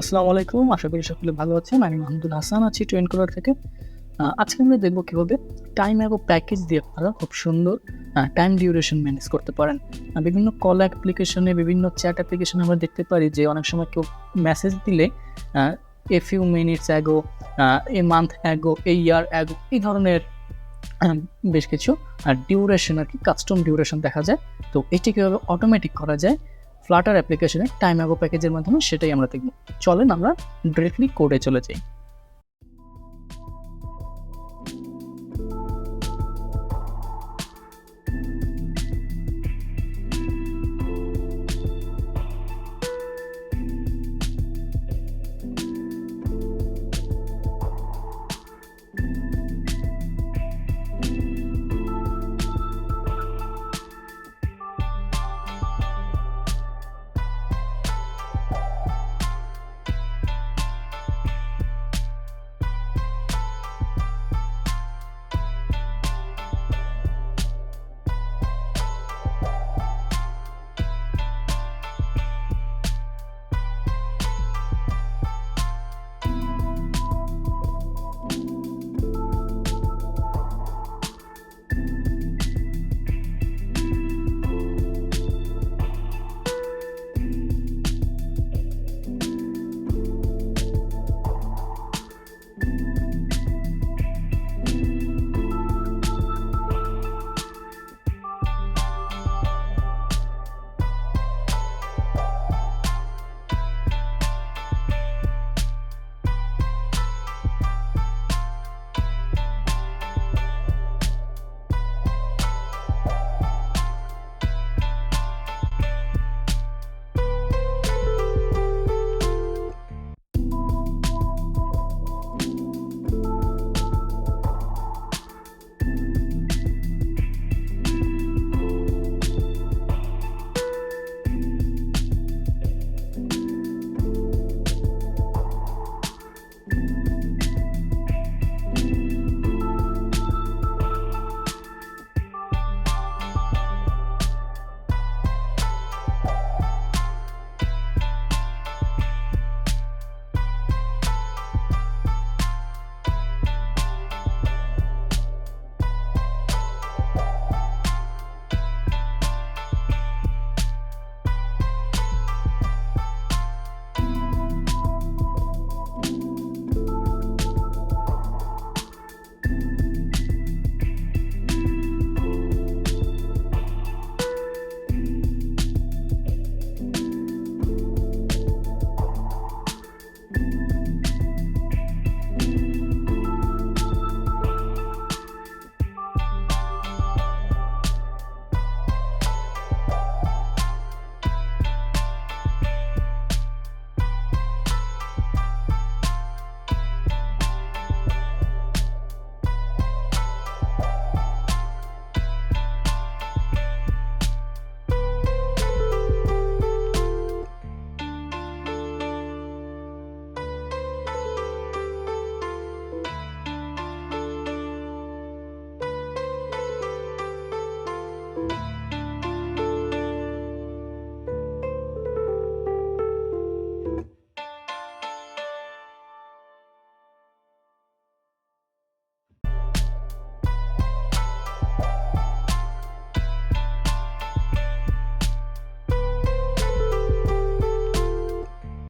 আসসালামু আলাইকুম। আশা করি সকলে ভালো আছেন। আমি মাহমুদুল হাসান আছি ট্রেনকলার থেকে। আজকে আমরা দেখব কীভাবে টাইম অ্যাগো প্যাকেজ দিয়ে আপনারা খুব সুন্দর টাইম ডিউরেশন ম্যানেজ করতে পারেন। বিভিন্ন কল অ্যাপ্লিকেশনে, বিভিন্ন চ্যাট অ্যাপ্লিকেশনে আমরা দেখতে পারি যে অনেক সময় কেউ মেসেজ দিলে a few minutes ago, a month ago, A year ago এই ধরনের বেশ কিছু ডিউরেশন কাস্টম ডিউরেশন দেখা যায়। তো এটি কীভাবে অটোমেটিক করা যায় ফ্লাটার অ্যাপ্লিকেশনে টাইম অ্যাগো প্যাকেজের মাধ্যমে, সেটাই আমরা দেখব। চলেন আমরা ডিরেক্টলি কোডে চলে যাই।